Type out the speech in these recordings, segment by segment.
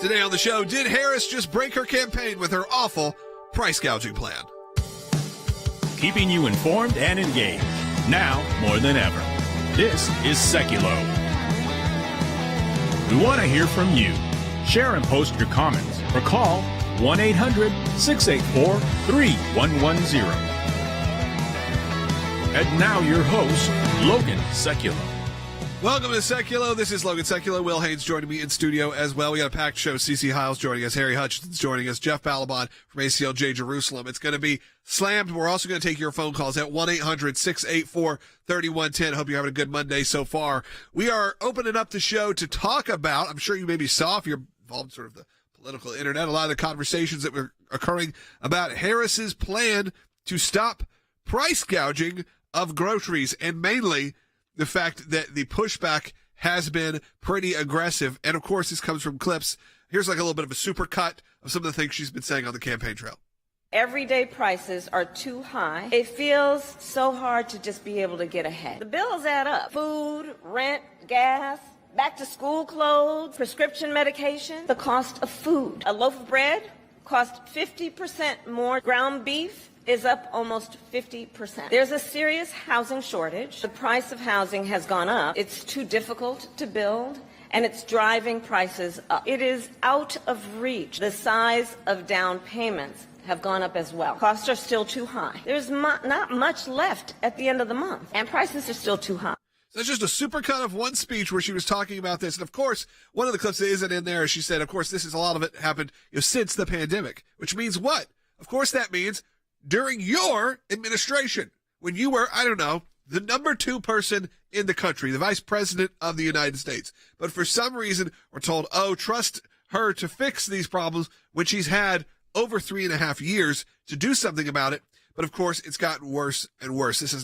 Today on the show, did Harris just break her campaign with her awful price gouging plan? Keeping you informed and engaged, now more than ever. This is Sekulow. We want to hear from you. Share and post your comments or call 1-800-684-3110. And now your host, Logan Sekulow. Welcome to Sekulow. This is Logan Sekulow. Will Haynes joining me in studio as well. We got a packed show. CC Hiles joining us. Harry Hutchinson's joining us. Jeff Balaban from ACLJ Jerusalem. It's going to be slammed. We're also going to take your phone calls at 1-800-684-3110. Hope you're having a good Monday so far. We are opening up the show to talk about, I'm sure you maybe saw if you're involved in sort of the political internet, a lot of the conversations that were occurring about Harris's plan to stop price gouging of groceries, and mainly the fact that the pushback has been pretty aggressive. And, of course, this comes from clips. Here's like a little bit of a super cut of some of the things she's been saying on the campaign trail. Everyday prices are too high. It feels so hard to just be able to get ahead. The bills add up. Food, rent, gas, back to school clothes, prescription medication, the cost of food. A loaf of bread costs 50% more. Ground beef is up almost 50%. There's a serious housing shortage. The price of housing has gone up. It's too difficult to build, and it's driving prices up. It is out of reach. The size of down payments have gone up as well. Costs are still too high. There's not much left at the end of the month, and prices are still too high. So that's just a super cut of one speech where she was talking about this. And, of course, one of the clips that isn't in there, she said, of course, this is a lot of it happened since the pandemic, which means what? Of course, that means during your administration, when you were, I don't know, the number 2 person in the country, the vice president of the United States. But for some reason, we're told, oh, trust her to fix these problems when she's had over 3.5 years to do something about it. But of course, it's gotten worse and worse. This is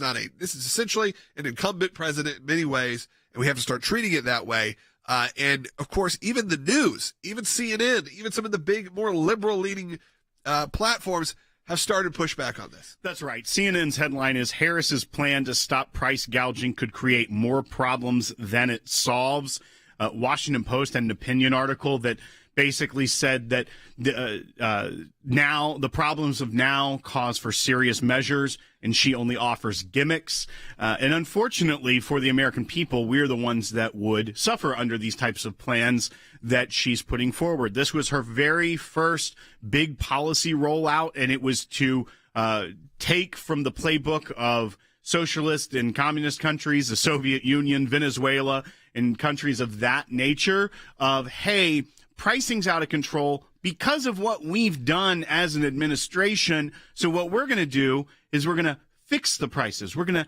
essentially an incumbent president in many ways, and we have to start treating it that way. And of course, even the news, even CNN, even some of the big, more liberal leaning platforms have started pushback on this. That's right. CNN's headline is Harris's plan to stop price gouging could create more problems than it solves. Washington Post had an opinion article that basically said that now the problems of now cause for serious measures, and she only offers gimmicks. And unfortunately for the American people, we're the ones that would suffer under these types of plans that she's putting forward. This was her very first big policy rollout, and it was to take from the playbook of socialist and communist countries, the Soviet Union, Venezuela, and countries of that nature of, hey, pricing's out of control because of what we've done as an administration. So what we're going to do is we're going to fix the prices. We're going to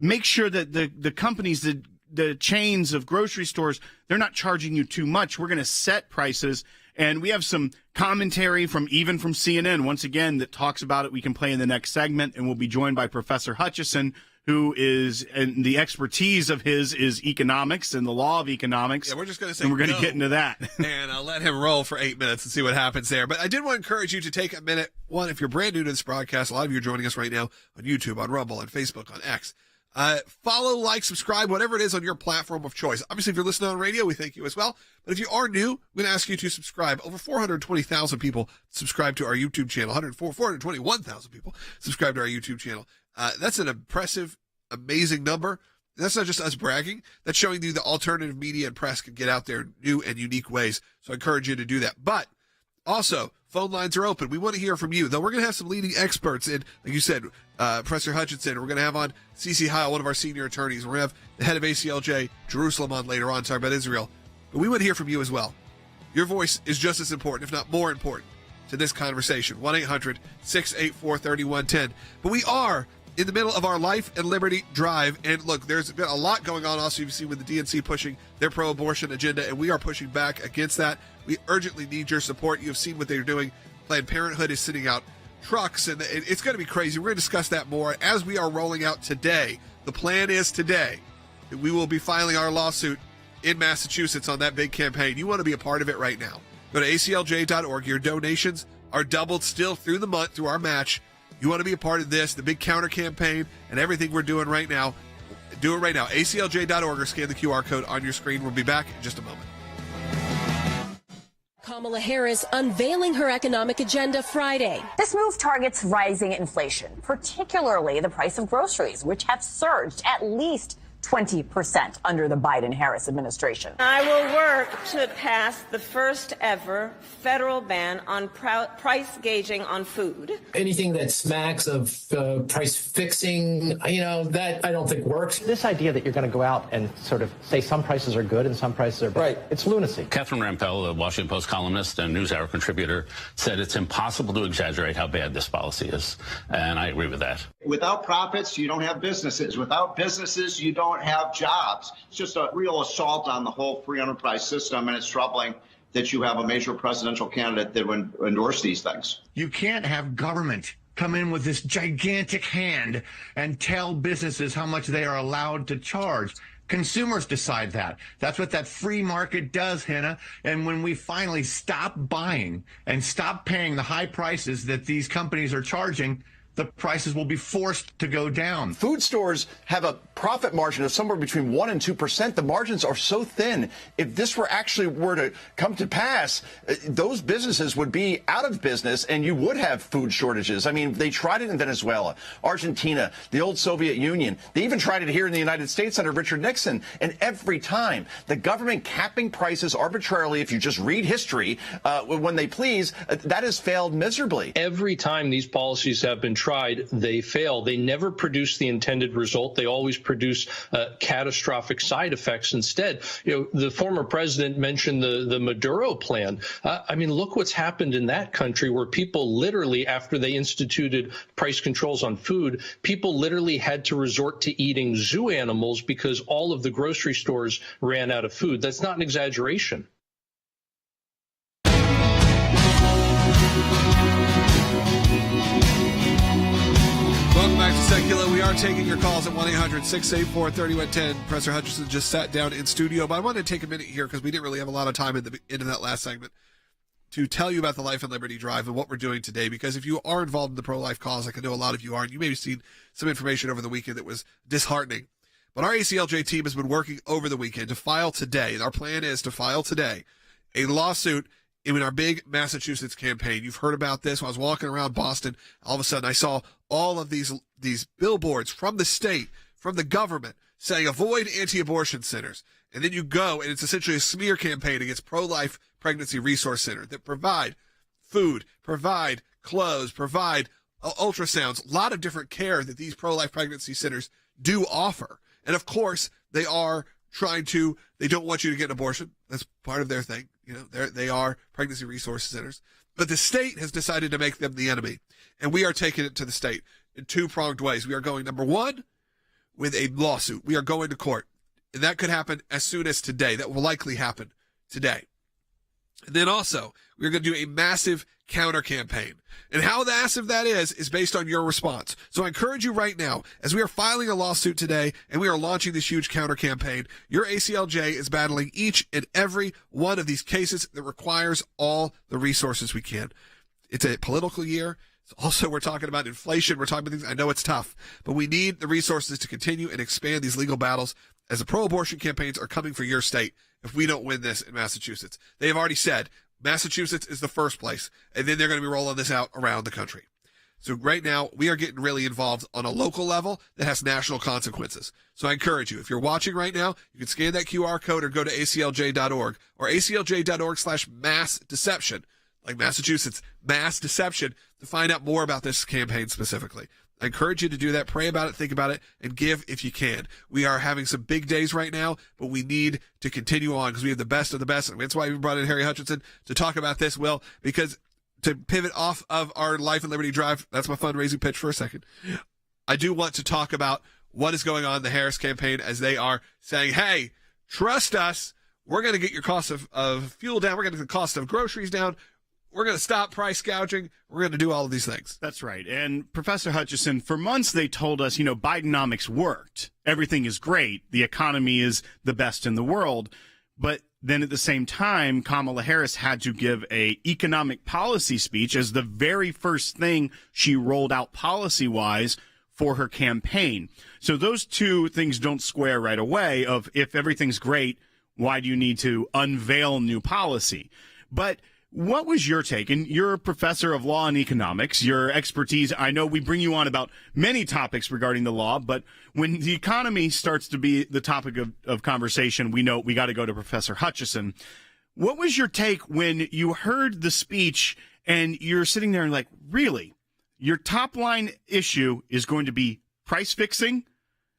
make sure that the companies, the chains of grocery stores, they're not charging you too much. We're going to set prices. And we have some commentary from CNN, once again, that talks about it. We can play in the next segment, and we'll be joined by Professor Hutchison, who is, and the expertise of his is economics and the law of economics. Yeah, we're just going to say, and we're going to get into that. And I'll let him roll for 8 minutes and see what happens there. But I did want to encourage you to take a minute. One, if you're brand new to this broadcast, a lot of you are joining us right now on YouTube, on Rumble, on Facebook, on X. Follow, like, subscribe, whatever it is on your platform of choice. Obviously, if you're listening on radio, we thank you as well. But if you are new, I'm going to ask you to subscribe. Over 420,000 people subscribe to our YouTube channel. 421,000 people subscribe to our YouTube channel. That's an impressive, amazing number. That's not just us bragging. That's showing you the alternative media and press can get out there in new and unique ways. So I encourage you to do that. But also, phone lines are open. We want to hear from you. Though we're going to have some leading experts in, like you said, Professor Hutchinson. We're going to have on CC Heil, one of our senior attorneys. We're going to have the head of ACLJ, Jerusalem, on later on, talking about Israel. But we want to hear from you as well. Your voice is just as important, if not more important, to this conversation. 1-800-684-3110. But we are in the middle of our Life and Liberty Drive. And look, there's been a lot going on also, you've seen with the DNC pushing their pro-abortion agenda, and we are pushing back against that. We urgently need your support. You have seen what they're doing. Planned Parenthood is sending out trucks, and it's going to be crazy. We're going to discuss that more as we are rolling out today. The plan is today that we will be filing our lawsuit in Massachusetts on that big campaign. You want to be a part of it right now. Go to aclj.org. Your donations are doubled still through the month through our match. You want to be a part of this, the big counter campaign, and everything we're doing right now. Do it right now. aclj.org or scan the QR code on your screen. We'll be back in just a moment. Call Kamala Harris unveiling her economic agenda Friday. This move targets rising inflation, particularly the price of groceries, which have surged at least 20% under the Biden-Harris administration. I will work to pass the first ever federal ban on price gauging on food. Anything that smacks of price fixing, that I don't think works. This idea that you're going to go out and sort of say some prices are good and some prices are bad, right, it's lunacy. Catherine Rampell, the Washington Post columnist and NewsHour contributor, said it's impossible to exaggerate how bad this policy is, and I agree with that. Without profits, you don't have businesses. Without businesses, you don't have jobs. It's just a real assault on the whole free enterprise system, and it's troubling that you have a major presidential candidate that would endorse these things. You can't have government come in with this gigantic hand and tell businesses how much they are allowed to charge. Consumers decide that. That's what that free market does, Hannah. And when we finally stop buying and stop paying the high prices that these companies are charging, the prices will be forced to go down. Food stores have a profit margin of somewhere between 1% and 2%. The margins are so thin. If this were to come to pass, those businesses would be out of business and you would have food shortages. I mean, they tried it in Venezuela, Argentina, the old Soviet Union. They even tried it here in the United States under Richard Nixon. And every time the government capping prices arbitrarily, if you just read history, when they please, that has failed miserably. Every time these policies have been tried, they fail. They never produce the intended result. They always produce catastrophic side effects instead. The former president mentioned the Maduro plan. I mean, look what's happened in that country, where people literally, after they instituted price controls on food, people literally had to resort to eating zoo animals because all of the grocery stores ran out of food. That's not an exaggeration. Welcome back to Sekulow. We are taking your calls at 1-800-684-3110. Professor Hutchinson just sat down in studio, but I wanted to take a minute here because we didn't really have a lot of time into that last segment to tell you about the Life and Liberty Drive and what we're doing today. Because if you are involved in the pro-life cause, like I know a lot of you are, and you may have seen some information over the weekend that was disheartening, but our ACLJ team has been working over the weekend to file today, and our plan is to file today a lawsuit in our big Massachusetts campaign. You've heard about this. When I was walking around Boston, all of a sudden I saw all of these billboards from the state, from the government, saying avoid anti-abortion centers. And then you go, and it's essentially a smear campaign against pro-life pregnancy resource center that provide food, provide clothes, provide ultrasounds, a lot of different care that these pro-life pregnancy centers do offer. And of course, they don't want you to get an abortion. That's part of their thing. They are pregnancy resource centers. But the state has decided to make them the enemy. And we are taking it to the state in two-pronged ways. We are going, number one, with a lawsuit. We are going to court. And that could happen as soon as today. That will likely happen today. And then also, we're going to do a massive counter campaign. And how massive that is based on your response. So I encourage you right now, as we are filing a lawsuit today and we are launching this huge counter campaign, your ACLJ is battling each and every one of these cases that requires all the resources we can. It's a political year. Also, we're talking about inflation. We're talking about things. I know it's tough, but we need the resources to continue and expand these legal battles as the pro-abortion campaigns are coming for your state if we don't win this in Massachusetts. They have already said Massachusetts is the first place, and then they're going to be rolling this out around the country. So right now, we are getting really involved on a local level that has national consequences. So I encourage you, if you're watching right now, you can scan that QR code or go to aclj.org or aclj.org/mass deception, like Massachusetts, mass deception, to find out more about this campaign specifically. I encourage you to do that. Pray about it, think about it, and give if you can. We are having some big days right now, but we need to continue on because we have the best of the best. And that's why we brought in Harry Hutchinson to talk about this, Will, because to pivot off of our Life and Liberty Drive, that's my fundraising pitch for a second. I do want to talk about what is going on in the Harris campaign as they are saying, hey, trust us. We're going to get your cost of fuel down. We're going to get the cost of groceries down. We're going to stop price gouging. We're going to do all of these things. That's right. And Professor Hutchinson, for months they told us, Bidenomics worked. Everything is great. The economy is the best in the world. But then at the same time, Kamala Harris had to give a economic policy speech as the very first thing she rolled out policy-wise for her campaign. So those two things don't square right away of if everything's great, why do you need to unveil new policy? But What was your take? And you're a professor of law and economics. Your expertise, I know we bring you on about many topics regarding the law, but when the economy starts to be the topic of conversation, we know we got to go to Professor Hutchison. What was your take when you heard the speech and you're sitting there and like, really? Your top line issue is going to be price fixing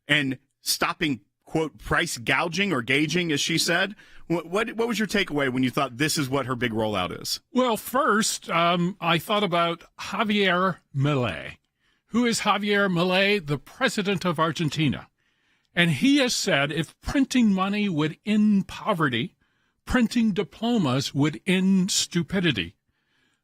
and stopping, quote, price gouging or gauging, as she said? What was your takeaway when you thought this is what her big rollout is? Well, first, I thought about Javier Milei. Who is Javier Milei? The president of Argentina. And he has said if printing money would end poverty, printing diplomas would end stupidity.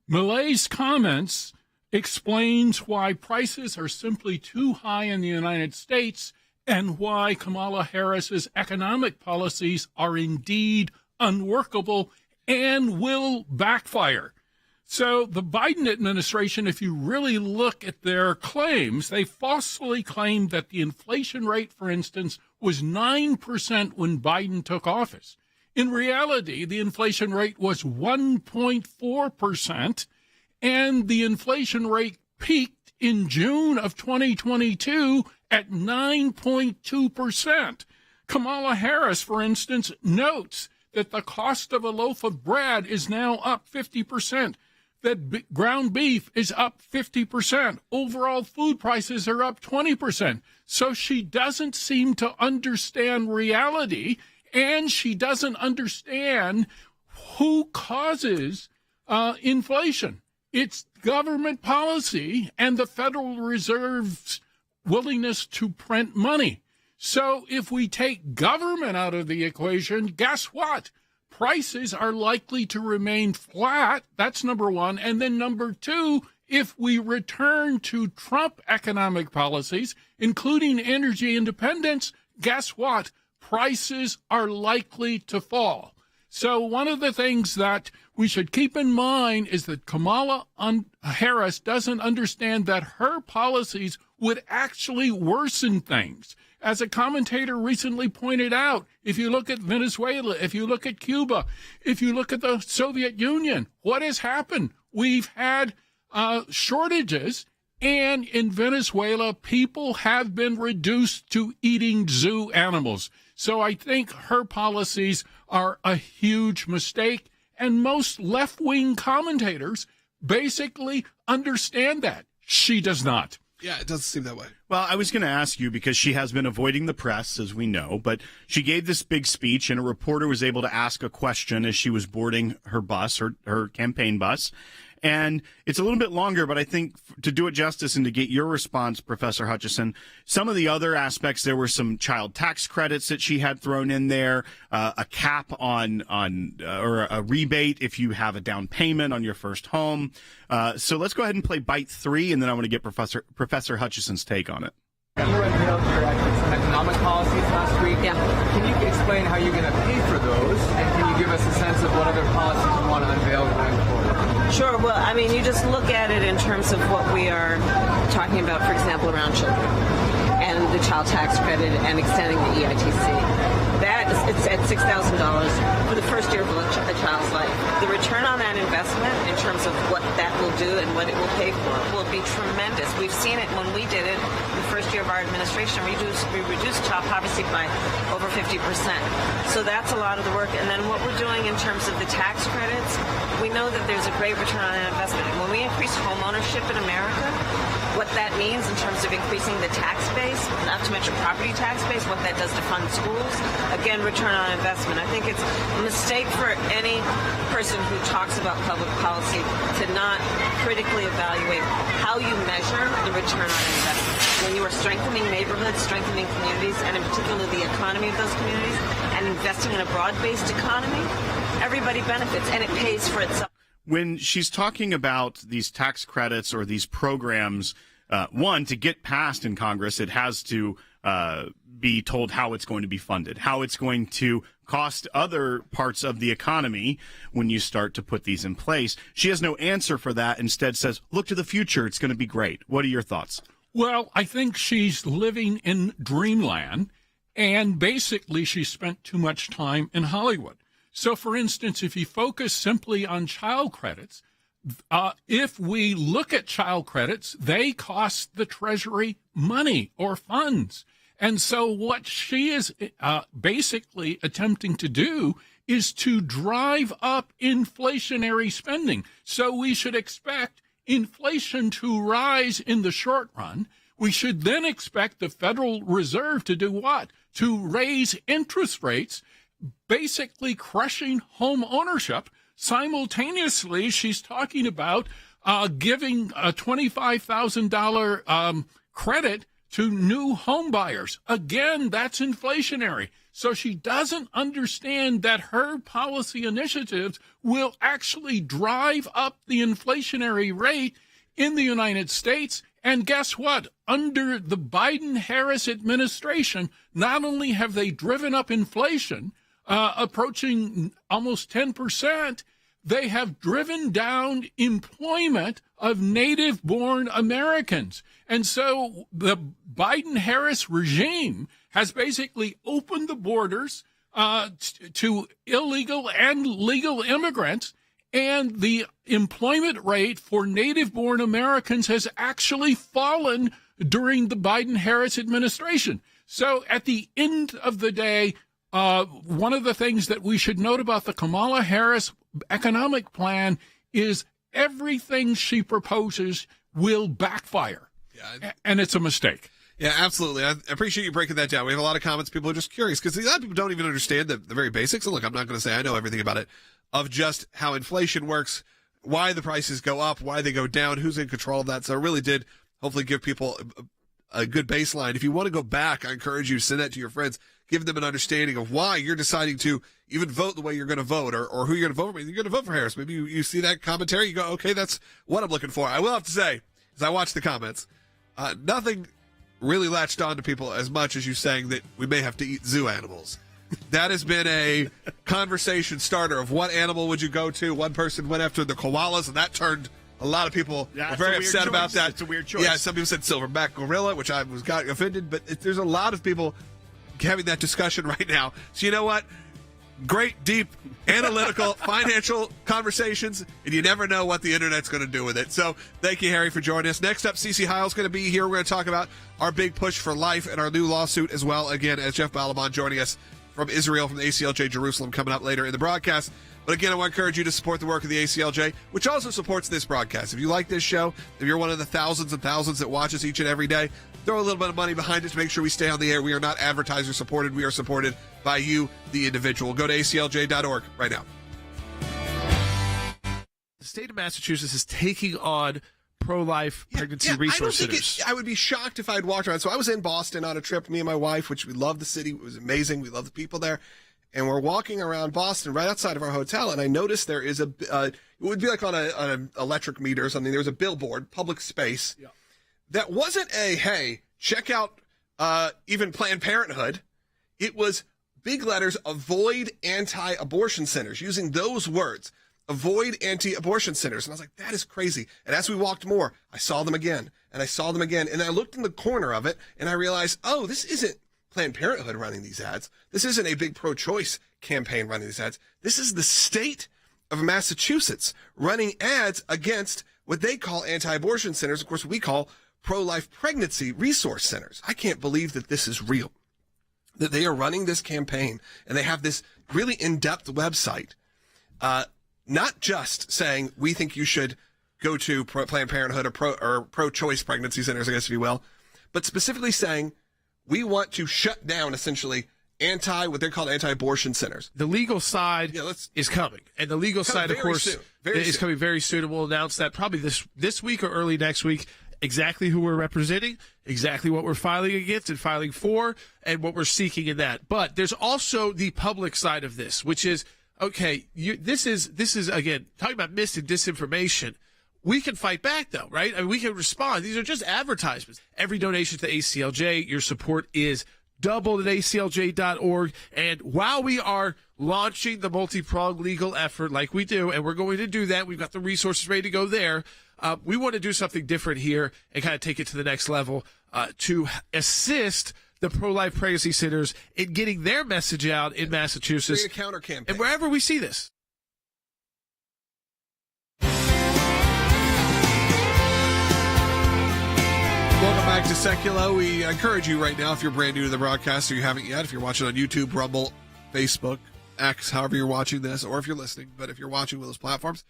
Milei's comments explains why prices are simply too high in the United States and why Kamala Harris's economic policies are indeed unworkable and will backfire. So the Biden administration, if you really look at their claims, they falsely claimed that the inflation rate, for instance, was 9% when Biden took office. In reality, the inflation rate was 1.4%, and the inflation rate peaked in June of 2022 at 9.2%. Kamala Harris, for instance, notes that the cost of a loaf of bread is now up 50%, that ground beef is up 50%, overall food prices are up 20%. So she doesn't seem to understand reality, and she doesn't understand who causes inflation. It's government policy and the Federal Reserve's willingness to print money. So if we take government out of the equation, guess what? Prices are likely to remain flat. That's number one. And then number two, if we return to Trump economic policies, including energy independence, guess what? Prices are likely to fall. So one of the things that we should keep in mind is that Kamala Harris doesn't understand that her policies would actually worsen things. As a commentator recently pointed out, if you look at Venezuela, if you look at Cuba, if you look at the Soviet Union, what has happened? We've had shortages, and in Venezuela, people have been reduced to eating zoo animals. So I think her policies are a huge mistake, and most left-wing commentators basically understand that. She does not. Yeah, it doesn't seem that way. Well, I was going to ask you because she has been avoiding the press, as we know, but she gave this big speech, and a reporter was able to ask a question as she was boarding her bus, her campaign bus. And it's a little bit longer, but I think to do it justice and to get your response, Professor Hutchison, some of the other aspects, there were some child tax credits that she had thrown in there, a cap on or a rebate if you have a down payment on your first home. So let's go ahead and play bite 3, and then I want to get Professor Hutchison's take on it. You unveiled your economic policies last week. Yeah. Can you explain how you're going to pay for those? And can you give us a sense of what other policies you want to unveil going forward? Sure. Well, I mean, you just look at it in terms of what we are talking about, for example, around children and the child tax credit and extending the EITC. It's at $6,000 for the first year of a child's life. The return on that investment in terms of what that will do and what it will pay for will be tremendous. We've seen it when we did it in the first year of our administration. We reduced child poverty by over 50%. So that's a lot of the work. And then what we're doing in terms of the tax credits, we know that there's a great return on that investment. When we increase home ownership in America, what that means in terms of increasing the tax base, not to mention property tax base, what that does to fund schools, again, return on investment. I think it's a mistake for any person who talks about public policy to not critically evaluate how you measure the return on investment. When you are strengthening neighborhoods, strengthening communities, and in particular the economy of those communities, and investing in a broad-based economy, everybody benefits, and it pays for itself. When she's talking about these tax credits or these programs, one, to get passed in Congress, it has to be told how it's going to be funded, how it's going to cost other parts of the economy when you start to put these in place. She has no answer for that, instead says, look to the future, it's going to be great. What are your thoughts? Well, I think she's living in dreamland, and basically she spent too much time in Hollywood. So, for instance, if you focus simply on child credits, if we look at child credits, they cost the Treasury money or funds. And so what she is basically attempting to do is to drive up inflationary spending. So we should expect inflation to rise in the short run. We should then expect the Federal Reserve to do what? To raise interest rates, basically crushing home ownership. Simultaneously, she's talking about giving a $25,000 credit to new home buyers. Again, that's inflationary. So she doesn't understand that her policy initiatives will actually drive up the inflationary rate in the United States. And guess what? Under the Biden-Harris administration, not only have they driven up inflation, approaching almost 10%, they have driven down employment of native-born Americans. And so the Biden-Harris regime has basically opened the borders to illegal and legal immigrants, and the employment rate for native-born Americans has actually fallen during the Biden-Harris administration. So at the end of the day, one of the things that we should note about the Kamala Harris economic plan is everything she proposes will backfire. Yeah, and it's a mistake. Yeah, absolutely. I appreciate you breaking that down. We have a lot of comments. People are just curious because a lot of people don't even understand the very basics. And look, I'm not going to say I know everything about it, of just how inflation works, why the prices go up, why they go down, who's in control of that. So I really did hopefully give people a good baseline. If you want to go back, I encourage you to send that to your friends. Give them an understanding of why you're deciding to even vote the way you're going to vote or who you're going to vote for. You're going to vote for Harris. Maybe you see that commentary, you go, okay, that's what I'm looking for. I will have to say, as I watch the comments, nothing really latched on to people as much as you saying that we may have to eat zoo animals. That has been a conversation starter of what animal would you go to. One person went after the koalas, and that turned a lot of people were very upset about that. It's a weird choice. Yeah, some people said silverback gorilla, which I got offended, but there's a lot of people having that discussion right now. So you know what? Great, deep, analytical, financial conversations, and you never know what the internet's going to do with it. So thank you, Harry, for joining us. Next up, Cece Heil's going to be here. We're going to talk about our big push for life and our new lawsuit as well. Again, as Jeff Balaban joining us from Israel, from the ACLJ Jerusalem, coming up later in the broadcast. But again, I want to encourage you to support the work of the ACLJ, which also supports this broadcast. If you like this show, if you're one of the thousands and thousands that watch us each and every day, throw a little bit of money behind it to make sure we stay on the air. We are not advertiser supported. We are supported by you, the individual. Go to aclj.org right now. The state of Massachusetts is taking on pro-life pregnancy resource centers. I would be shocked if I'd walked around. So I was in Boston on a trip, me and my wife, which we love the city. It was amazing. We love the people there. And we're walking around Boston right outside of our hotel, and I noticed there is it would be like on an electric meter or something. There was a billboard, public space, that wasn't hey, check out even Planned Parenthood. It was big letters, avoid anti-abortion centers, using those words, avoid anti-abortion centers. And I was like, that is crazy. And as we walked more, I saw them again, and I saw them again. And I looked in the corner of it, and I realized, oh, this isn't Planned Parenthood running these ads. This isn't a big pro-choice campaign running these ads. This is the state of Massachusetts running ads against what they call anti-abortion centers. Of course, we call pro-life pregnancy resource centers. I can't believe that this is real, that they are running this campaign, and they have this really in-depth website, not just saying, we think you should go to Planned Parenthood or pro-choice pregnancy centers, I guess if you will, but specifically saying, we want to shut down, essentially, what they're called anti-abortion centers. The legal side is coming. And the legal side, of course, is coming very soon. And we'll announce that probably this week or early next week, exactly who we're representing, exactly what we're filing against and filing for, and what we're seeking in that. But there's also the public side of this, which is, okay, this is, again, talking about mis and disinformation. We can fight back, though, right? I mean, we can respond. These are just advertisements. Every donation to the ACLJ, your support is doubled at aclj.org. And while we are launching the multi-pronged legal effort like we do, and we're going to do that, we've got the resources ready to go there, we want to do something different here and kind of take it to the next level to assist the pro-life pregnancy centers in getting their message out in Massachusetts. Create a counter campaign. And wherever we see this. Welcome back to Sekulow. We encourage you right now, if you're brand new to the broadcast or you haven't yet, if you're watching on YouTube, Rumble, Facebook, X, however you're watching this, or if you're listening, but if you're watching with those platforms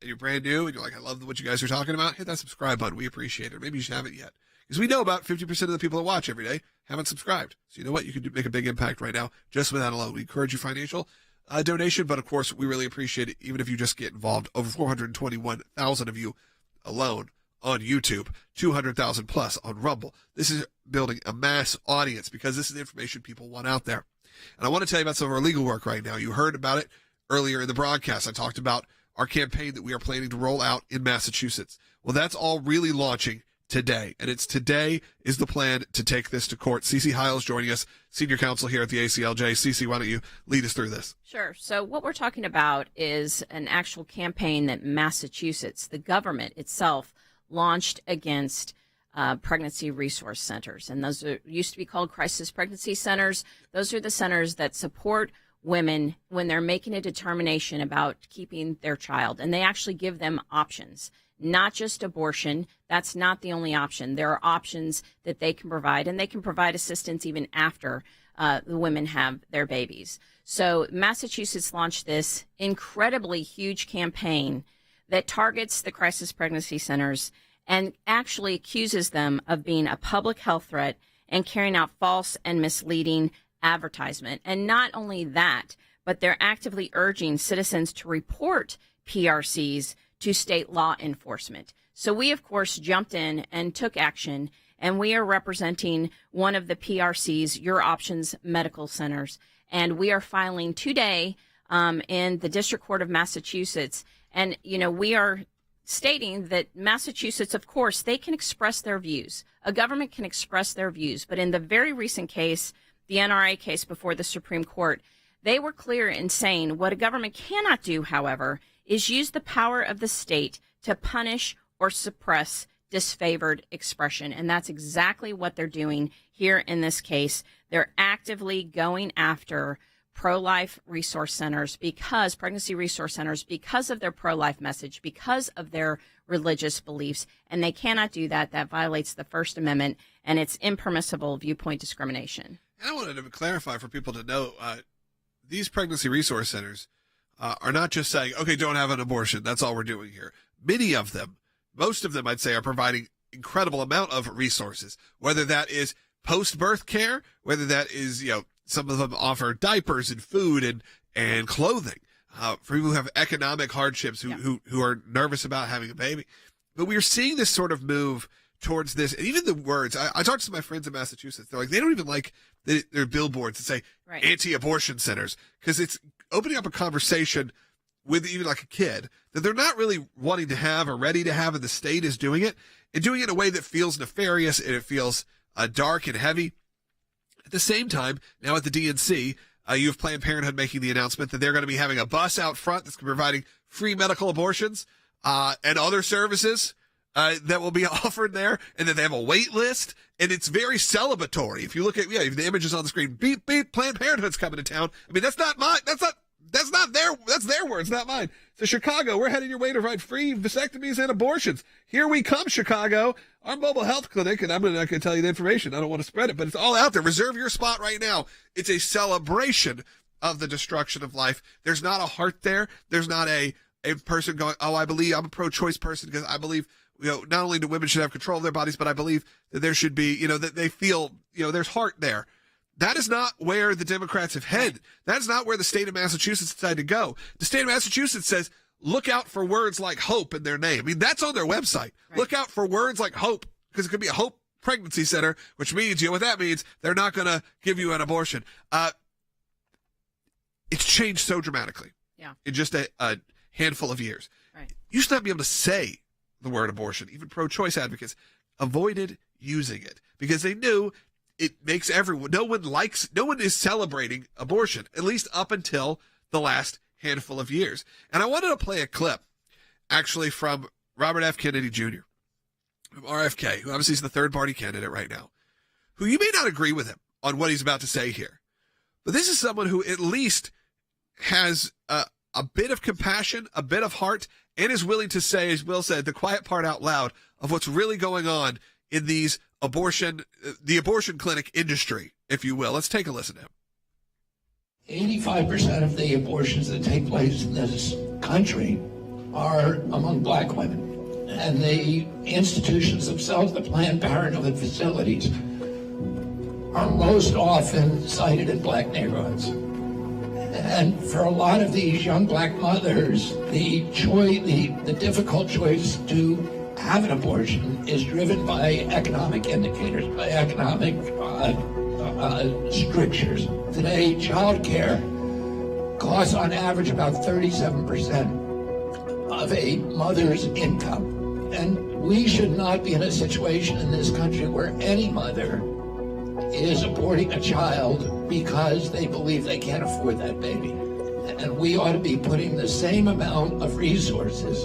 and you're brand new and you're like, I love what you guys are talking about, hit that subscribe button. We appreciate it. Maybe you haven't yet. Because we know about 50% of the people that watch every day haven't subscribed. So you know what? You can make a big impact right now just with that alone. We encourage you financial donation, but of course, we really appreciate it even if you just get involved. Over 421,000 of you alone on YouTube, 200,000 plus on Rumble. This is building a mass audience because this is the information people want out there. And I want to tell you about some of our legal work right now. You heard about it earlier in the broadcast. I talked about our campaign that we are planning to roll out in Massachusetts. Well, that's all really launching today. And it's today is the plan to take this to court. Cece Hiles joining us, senior counsel here at the ACLJ. Cece, why don't you lead us through this? Sure. So what we're talking about is an actual campaign that Massachusetts, the government itself, launched against pregnancy resource centers. And those used to be called crisis pregnancy centers. Those are the centers that support women when they're making a determination about keeping their child. And they actually give them options, not just abortion. That's not the only option. There are options that they can provide, and they can provide assistance even after the women have their babies. So Massachusetts launched this incredibly huge campaign that targets the crisis pregnancy centers and actually accuses them of being a public health threat and carrying out false and misleading advertisement. And not only that, but they're actively urging citizens to report PRCs to state law enforcement. So we, of course, jumped in and took action, and we are representing one of the PRCs, Your Options Medical Centers, and we are filing today in the District Court of Massachusetts. And, you know, we are stating that Massachusetts, of course, they can express their views. A government can express their views. But in the very recent case, the NRA case before the Supreme Court, they were clear in saying what a government cannot do, however, is use the power of the state to punish or suppress disfavored expression. And that's exactly what they're doing here in this case. They're actively going after pro-life resource centers because pregnancy resource centers, because of their pro-life message, because of their religious beliefs, and they cannot do that. That violates the First Amendment, and it's impermissible viewpoint discrimination. And I wanted to clarify for people to know, these pregnancy resource centers are not just saying, okay, don't have an abortion. That's all we're doing here. Many of them, most of them, I'd say, are providing incredible amount of resources, whether that is post-birth care, whether that is, some of them offer diapers and food and clothing for people who have economic hardships, who are nervous about having a baby. But we are seeing this sort of move towards this. And even the words, I talked to my friends in Massachusetts. They're like, they don't even like their billboards that say anti-abortion centers, because it's opening up a conversation with even like a kid that they're not really wanting to have or ready to have, and the state is doing it and doing it in a way that feels nefarious and it feels dark and heavy. At the same time, now at the DNC, you have Planned Parenthood making the announcement that they're going to be having a bus out front that's providing free medical abortions and other services that will be offered there, and that they have a wait list, and it's very celebratory. If you look at the images on the screen, beep beep, Planned Parenthood's coming to town. I mean, that's not mine. That's their words, not mine. So Chicago, we're heading your way to provide free vasectomies and abortions. Here we come, Chicago. Our mobile health clinic, and I'm not going to tell you the information. I don't want to spread it, but it's all out there. Reserve your spot right now. It's a celebration of the destruction of life. There's not a heart there. There's not a person going, oh, I believe I'm a pro-choice person because I believe, not only do women should have control of their bodies, but I believe that there should be, that they feel, there's heart there. That is not where the Democrats have headed. That is not where the state of Massachusetts decided to go. The state of Massachusetts says, look out for words like hope in their name. I mean, that's on their website. Right. Look out for words like hope, because it could be a hope pregnancy center, which means, what that means, they're not going to give you an abortion. It's changed so dramatically in just a handful of years. Right. You used to not be able to say the word abortion. Even pro-choice advocates avoided using it because they knew it makes everyone, no one is celebrating abortion, at least up until the last handful of years. And I wanted to play a clip, actually, from Robert F. Kennedy Jr., from RFK, who obviously is the third party candidate right now, who you may not agree with him on what he's about to say here, but this is someone who at least has a bit of compassion, a bit of heart, and is willing to say, as Will said, the quiet part out loud of what's really going on in the abortion clinic industry, if you will. Let's take a listen to him. 85% of the abortions that take place in this country are among black women. And the institutions themselves, the Planned Parenthood facilities, are most often sited in black neighborhoods. And for a lot of these young black mothers, the difficult choice to have an abortion is driven by economic indicators, by economic strictures. Today, child care costs on average about 37% of a mother's income. And we should not be in a situation in this country where any mother is aborting a child because they believe they can't afford that baby. And we ought to be putting the same amount of resources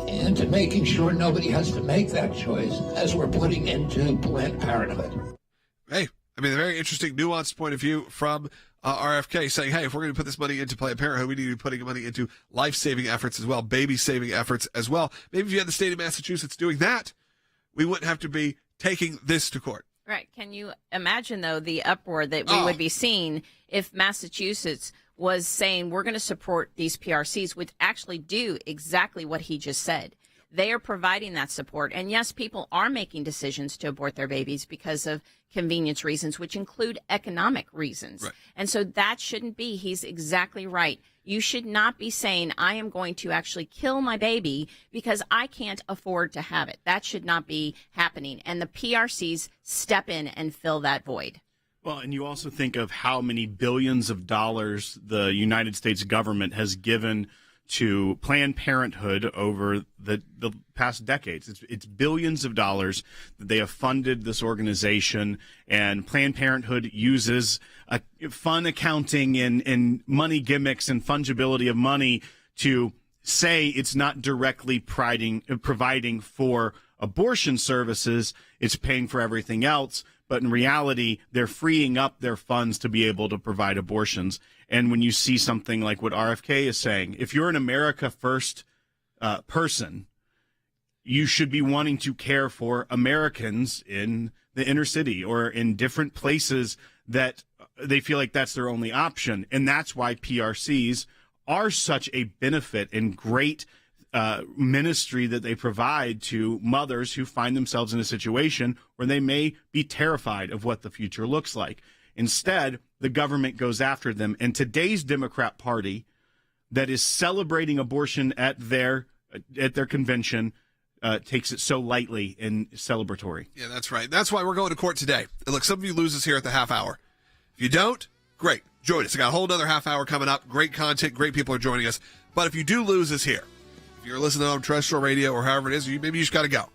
into making sure nobody has to make that choice as we're putting into Planned Parenthood. Hey, I mean, a very interesting, nuanced point of view from RFK saying, hey, if we're going to put this money into Planned Parenthood, we need to be putting money into life-saving efforts as well, baby-saving efforts as well. Maybe if you had the state of Massachusetts doing that, we wouldn't have to be taking this to court. Right. Can you imagine, though, the uproar that we would be seeing if Massachusetts was saying we're going to support these PRCs, which actually do exactly what he just said. They are providing that support. And yes, people are making decisions to abort their babies because of convenience reasons, which include economic reasons. Right. And so that shouldn't be. He's exactly right. You should not be saying, I am going to actually kill my baby because I can't afford to have it. That should not be happening. And the PRCs step in and fill that void. Well, and you also think of how many billions of dollars the United States government has given to Planned Parenthood over the past decades. It's billions of dollars that they have funded this organization, and Planned Parenthood uses fun accounting and money gimmicks and fungibility of money to say it's not directly providing for abortion services, it's paying for everything else. But in reality, they're freeing up their funds to be able to provide abortions. And when you see something like what RFK is saying, if you're an America First person, you should be wanting to care for Americans in the inner city or in different places that they feel like that's their only option. And that's why PRCs are such a benefit and great ministry that they provide to mothers who find themselves in a situation where they may be terrified of what the future looks like. Instead, the government goes after them. And today's Democrat Party that is celebrating abortion at their convention takes it so lightly and celebratory. Yeah, that's right. That's why we're going to court today. And look, some of you lose us here at the half hour. If you don't, great. Join us. I got a whole other half hour coming up. Great content. Great people are joining us. But if you do lose us here, if you're listening on terrestrial radio or however it is, maybe you just got to go.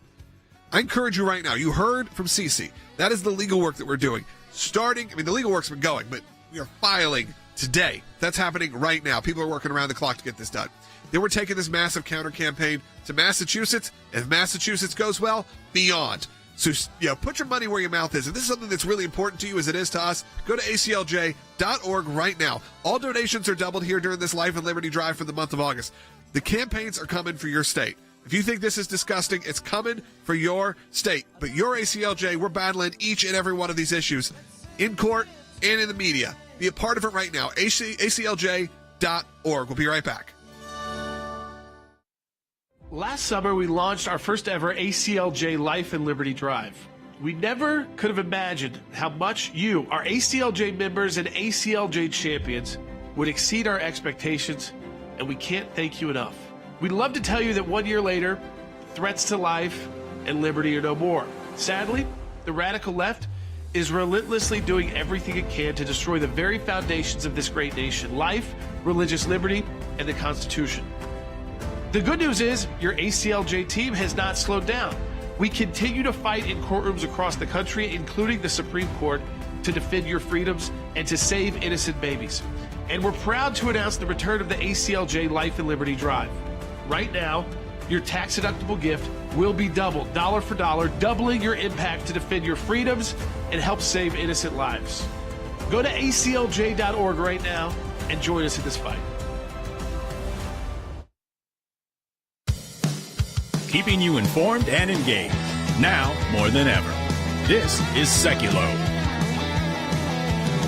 I encourage you right now. You heard from Cece. That is the legal work that we're doing. The legal work's been going, but we are filing today. That's happening right now. People are working around the clock to get this done. Then we're taking this massive counter campaign to Massachusetts. If Massachusetts goes well, beyond. So, put your money where your mouth is. If this is something that's really important to you as it is to us, go to ACLJ.org right now. All donations are doubled here during this Life and Liberty Drive for the month of August. The campaigns are coming for your state. If you think this is disgusting, it's coming for your state. But your ACLJ, we're battling each and every one of these issues in court and in the media. Be a part of it right now. ACLJ.org. We'll be right back. Last summer, we launched our first ever ACLJ Life and Liberty Drive. We never could have imagined how much you, our ACLJ members and ACLJ champions, would exceed our expectations, and we can't thank you enough. We'd love to tell you that 1 year later, threats to life and liberty are no more. Sadly, the radical left is relentlessly doing everything it can to destroy the very foundations of this great nation: life, religious liberty, and the Constitution. The good news is your ACLJ team has not slowed down. We continue to fight in courtrooms across the country, including the Supreme Court, to defend your freedoms and to save innocent babies. And we're proud to announce the return of the ACLJ Life and Liberty Drive. Right now, your tax-deductible gift will be doubled, dollar for dollar, doubling your impact to defend your freedoms and help save innocent lives. Go to aclj.org right now and join us in this fight. Keeping you informed and engaged, now more than ever. This is Sekulow.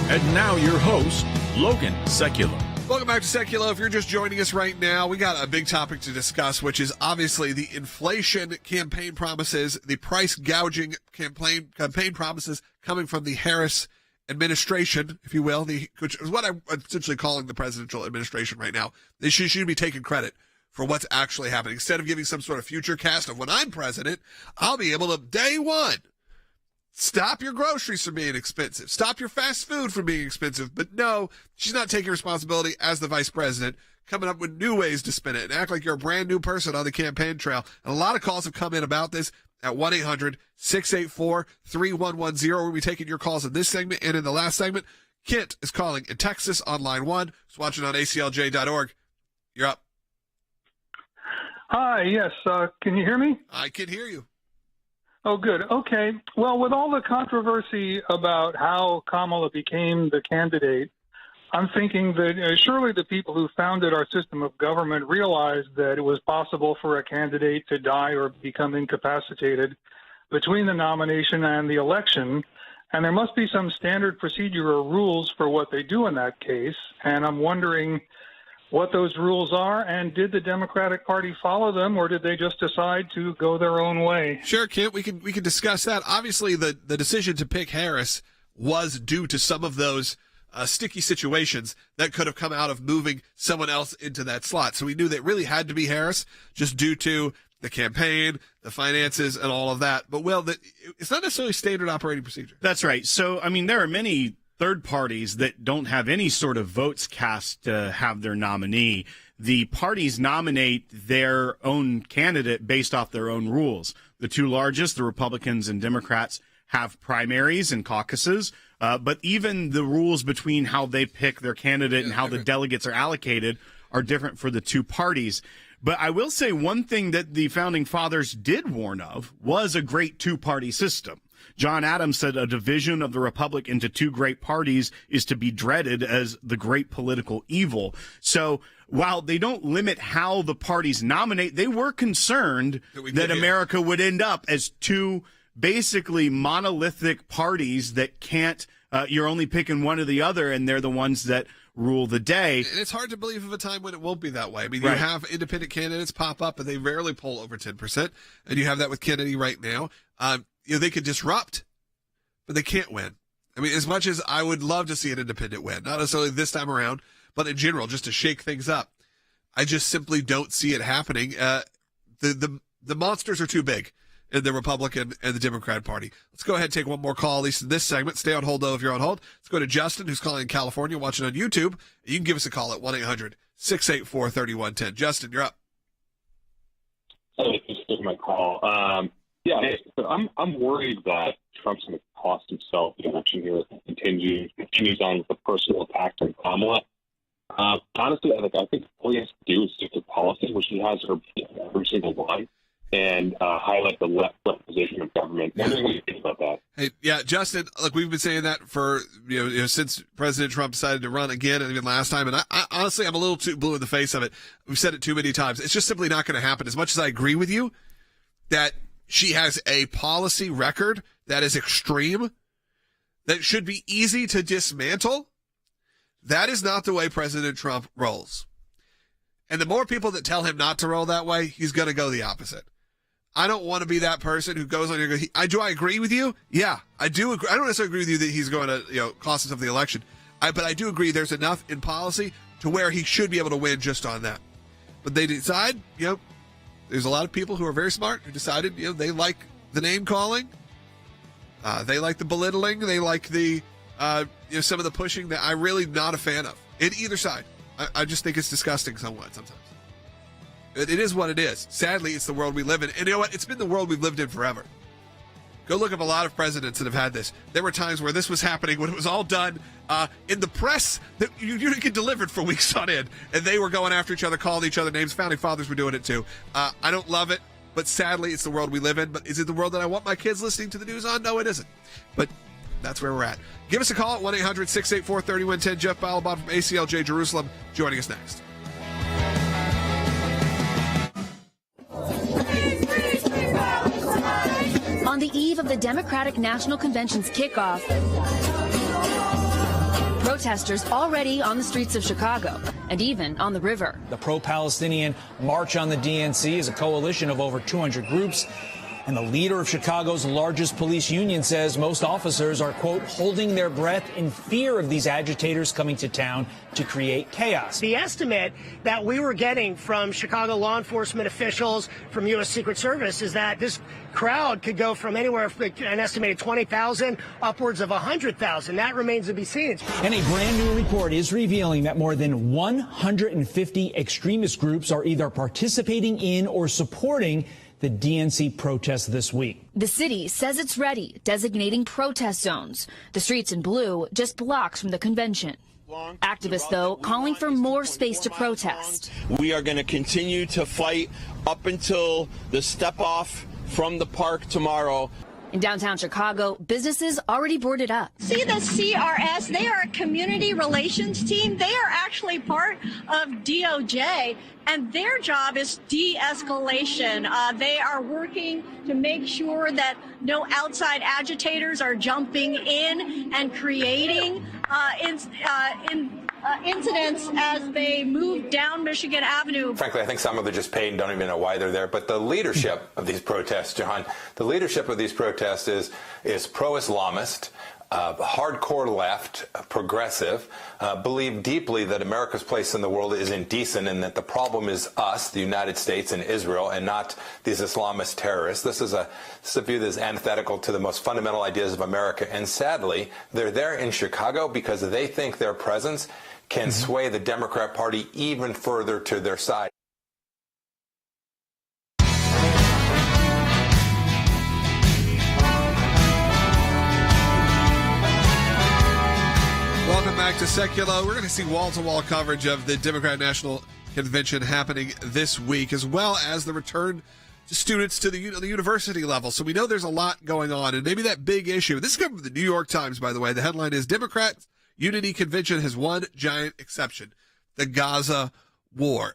And now your host, Logan Sekulow. Welcome back to Sekulow. If you're just joining us right now, we got a big topic to discuss, which is obviously the inflation campaign promises, the price gouging campaign promises coming from the Harris administration, if you will, which is what I'm essentially calling the presidential administration right now. They should be taking credit for what's actually happening. Instead of giving some sort of future cast of when I'm president, I'll be able to, day one, stop your groceries from being expensive, stop your fast food from being expensive. But no, she's not taking responsibility as the vice president, coming up with new ways to spin it and act like you're a brand new person on the campaign trail. And a lot of calls have come in about this at 1-800-684-3110. We'll be taking your calls in this segment and in the last segment. Kent is calling in Texas on line 1. He's watching on ACLJ.org. You're up. Hi, yes. Can you hear me? I can hear you. Oh, good. Okay. Well, with all the controversy about how Kamala became the candidate, I'm thinking that surely the people who founded our system of government realized that it was possible for a candidate to die or become incapacitated between the nomination and the election. And there must be some standard procedure or rules for what they do in that case. And I'm wondering what those rules are, and did the Democratic Party follow them, or did they just decide to go their own way? Sure, Kent, we can discuss that. Obviously, the decision to pick Harris was due to some of those sticky situations that could have come out of moving someone else into that slot. So we knew that it really had to be Harris, just due to the campaign, the finances, and all of that. But, Will, it's not necessarily standard operating procedure. That's right. So, I mean, there are many third parties that don't have any sort of votes cast to have their nominee. The parties nominate their own candidate based off their own rules. The two largest, the Republicans and Democrats, have primaries and caucuses, but even the rules between how they pick their candidate and how the delegates are allocated are different for the two parties. But I will say one thing that the Founding Fathers did warn of was a great two-party system. John Adams said a division of the republic into two great parties is to be dreaded as the great political evil. So while they don't limit how the parties nominate, they were concerned that America would end up as two basically monolithic parties that can't, you're only picking one or the other, and they're the ones that rule the day. And it's hard to believe of a time when it won't be that way. I mean, Right. You have independent candidates pop up, and they rarely poll over 10%. And you have that with Kennedy right now. They could disrupt, but they can't win. I mean, as much as I would love to see an independent win, not necessarily this time around, but in general, just to shake things up, I just simply don't see it happening. The monsters are too big in the Republican and the Democrat Party. Let's go ahead and take one more call, at least in this segment. Stay on hold, though, if you're on hold. Let's go to Justin, who's calling in California, watching on YouTube. You can give us a call at 1-800-684-3110. Justin, you're up. Hey, thanks for taking my call. I'm worried that Trump's going to cost himself the election here. Continues on with the personal attack on Kamala. Honestly, I think all he has to do is stick to policy, which he has every single line, and highlight the left position of government. What do you think about that? Hey, yeah, Justin, look, we've been saying that for, since President Trump decided to run again, and even last time. And I honestly, I'm a little too blue in the face of it. We've said it too many times. It's just simply not going to happen. As much as I agree with you that she has a policy record that is extreme, that should be easy to dismantle, that is not the way President Trump rolls. And the more people that tell him not to roll that way, he's going to go the opposite. I don't want to be that person who goes on here and goes, do I agree with you? Yeah, I do agree. I don't necessarily agree with you that he's going to cost us of the election. But I do agree there's enough in policy to where he should be able to win just on that. But they decide, there's a lot of people who are very smart who decided, they like the name calling. They like the belittling. They like the, some of the pushing that I'm really not a fan of in either side. I just think it's disgusting somewhat sometimes. It is what it is. Sadly, it's the world we live in. And you know what? It's been the world we've lived in forever. Go look up a lot of presidents that have had this. There were times where this was happening when it was all done in the press that you didn't get delivered for weeks on end, and they were going after each other, calling each other names. Founding fathers were doing it too. I don't love it, but sadly, it's the world we live in. But is it the world that I want my kids listening to the news on? No, it isn't. But that's where we're at. Give us a call at 1-800-684-3110. Jeff Balabon from ACLJ Jerusalem joining us next. On the eve of the Democratic National Convention's kickoff, protesters already on the streets of Chicago and even on the river. The pro-Palestinian March on the DNC is a coalition of over 200 groups. And the leader of Chicago's largest police union says most officers are, quote, holding their breath in fear of these agitators coming to town to create chaos. The estimate that we were getting from Chicago law enforcement officials, from U.S. Secret Service, is that this crowd could go from anywhere from an estimated 20,000 upwards of 100,000. That remains to be seen. And a brand new report is revealing that more than 150 extremist groups are either participating in or supporting the DNC protests this week. The city says it's ready, designating protest zones. The streets in blue, just blocks from the convention. Activists, though, calling for more space to protest. We are going to continue to fight up until the step off from the park tomorrow. In downtown Chicago, businesses already boarded up. See the CRS, they are a community relations team. They are actually part of DOJ, and their job is de-escalation. They are working to make sure that no outside agitators are jumping in and creating incidents as they move down Michigan Avenue. Frankly, I think some of them are just paid and don't even know why they're there. But the leadership of these protests, John, the leadership of these protests is pro-Islamist, hardcore left, progressive, believe deeply that America's place in the world is indecent and that the problem is us, the United States and Israel, and not these Islamist terrorists. This is a view that is antithetical to the most fundamental ideas of America. And sadly, they're there in Chicago because they think their presence can sway the Democrat Party even further to their side. Welcome back to Sekulow. We're going to see wall-to-wall coverage of the Democrat National Convention happening this week, as well as the return to students to the university level. So we know there's a lot going on, and maybe that big issue. This is coming from the New York Times, by the way. The headline is Democrat Unity Convention has one giant exception, the Gaza war.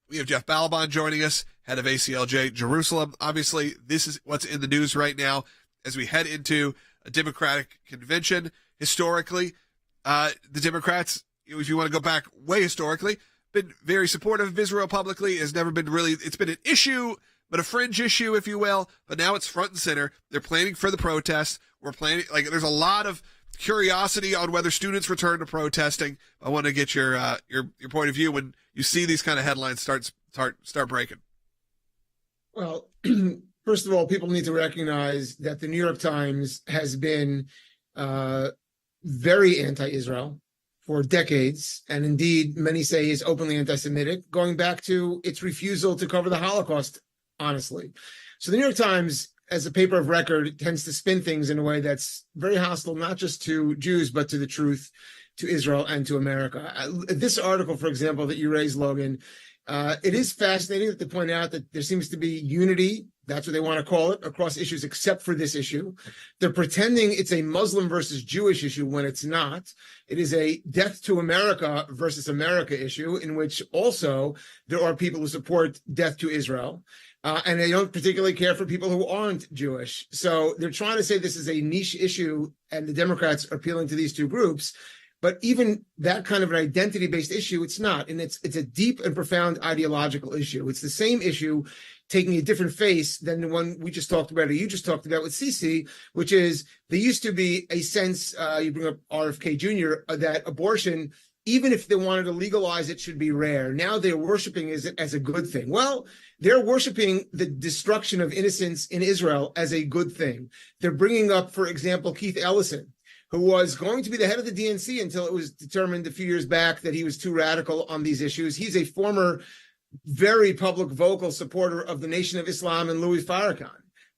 We have Jeff Balabon joining us, head of ACLJ Jerusalem. Obviously, this is what's in the news right now as we head into a Democratic convention. Historically, the Democrats, if you want to go back way historically, been very supportive of Israel publicly. Has never been really, it's been an issue, but a fringe issue, if you will. But now it's front and center. They're planning for the protests. We're planning, there's a lot of curiosity on whether students return to protesting. I want to get your point of view when you see these kind of headlines start breaking. Well, first of all, people need to recognize that the New York Times has been very anti-Israel for decades, and indeed, many say is openly anti-Semitic, going back to its refusal to cover the Holocaust, honestly. So the New York Times, as a paper of record, tends to spin things in a way that's very hostile, not just to Jews, but to the truth, to Israel, and to America. This article, for example, that you raised, Logan, it is fascinating that they point out that there seems to be unity, that's what they want to call it, across issues except for this issue. They're pretending it's a Muslim versus Jewish issue when it's not. It is a death to America versus America issue, in which also there are people who support death to Israel. And they don't particularly care for people who aren't Jewish. So they're trying to say this is a niche issue, and the Democrats are appealing to these two groups. But even that kind of an identity-based issue, it's not. And it's a deep and profound ideological issue. It's the same issue taking a different face than the one we just talked about, or you just talked about with Cece, which is there used to be a sense, you bring up RFK Jr., that abortion, even if they wanted to legalize it, should be rare. Now they're worshiping it as a good thing. Well, they're worshiping the destruction of innocence in Israel as a good thing. They're bringing up, for example, Keith Ellison, who was going to be the head of the DNC until it was determined a few years back that he was too radical on these issues. He's a former, very public, vocal supporter of the Nation of Islam and Louis Farrakhan.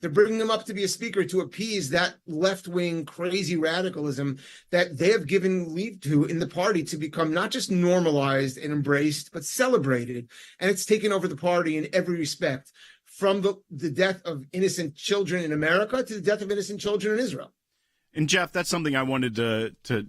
They're bringing him up to be a speaker to appease that left-wing crazy radicalism that they have given leave to in the party to become not just normalized and embraced, but celebrated. And it's taken over the party in every respect, from the death of innocent children in America to the death of innocent children in Israel. And Jeff, that's something I wanted to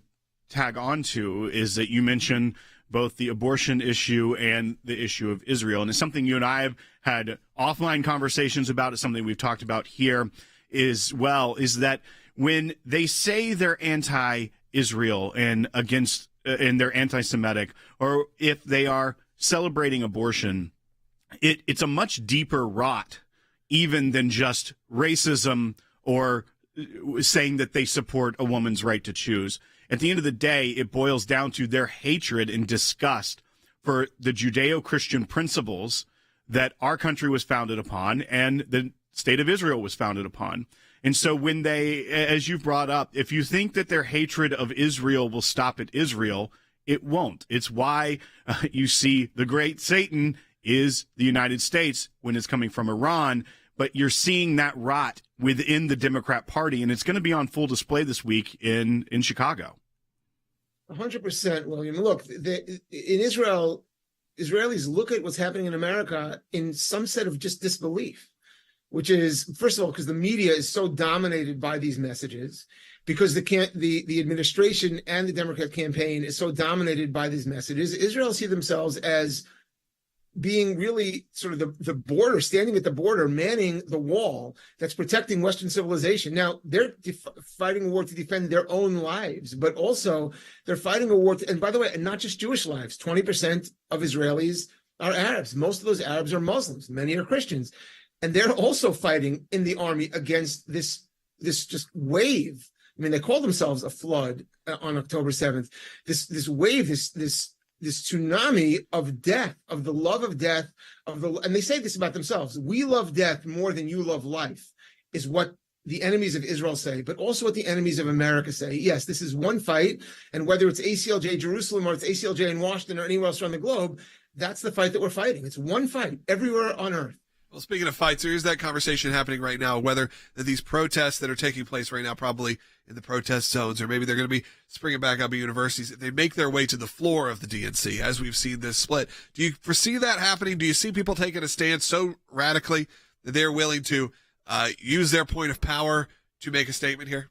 tag on to, is that you mentioned both the abortion issue and the issue of Israel. And it's something you and I have had offline conversations about. It's something we've talked about here as well, is that when they say they're anti-Israel and against, and they're anti-Semitic, or if they are celebrating abortion, it's a much deeper rot even than just racism or saying that they support a woman's right to choose. At the end of the day, it boils down to their hatred and disgust for the Judeo-Christian principles that our country was founded upon and the state of Israel was founded upon. And so when they, as you've brought up, if you think that their hatred of Israel will stop at Israel, it won't. It's why you see the great Satan is the United States when it's coming from Iran. But you're seeing that rot within the Democrat Party, and it's going to be on full display this week in Chicago. 100%, William. Look, in Israel, Israelis look at what's happening in America in some set of just disbelief, which is, first of all, because the media is so dominated by these messages, because the administration and the Democrat campaign is so dominated by these messages. Israel see themselves as being really sort of the border, standing at the border, manning the wall that's protecting Western civilization. Now, they're fighting a war to defend their own lives, but also they're fighting a war, and by the way, and not just Jewish lives. 20% of Israelis are Arabs. Most of those Arabs are Muslims. Many are Christians. And they're also fighting in the army against this just wave. I mean, they call themselves a flood on October 7th. This wave, this tsunami of death, of the love of death, and they say this about themselves: we love death more than you love life, is what the enemies of Israel say, but also what the enemies of America say. Yes, this is one fight, and whether it's ACLJ Jerusalem or it's ACLJ in Washington or anywhere else around the globe, that's the fight that we're fighting. It's one fight everywhere on earth. Well, speaking of fights, there is that conversation happening right now, whether these protests that are taking place right now, probably in the protest zones, or maybe they're going to be springing back up at universities, if they make their way to the floor of the DNC, as we've seen this split. Do you foresee that happening? Do you see people taking a stance so radically that they're willing to use their point of power to make a statement here?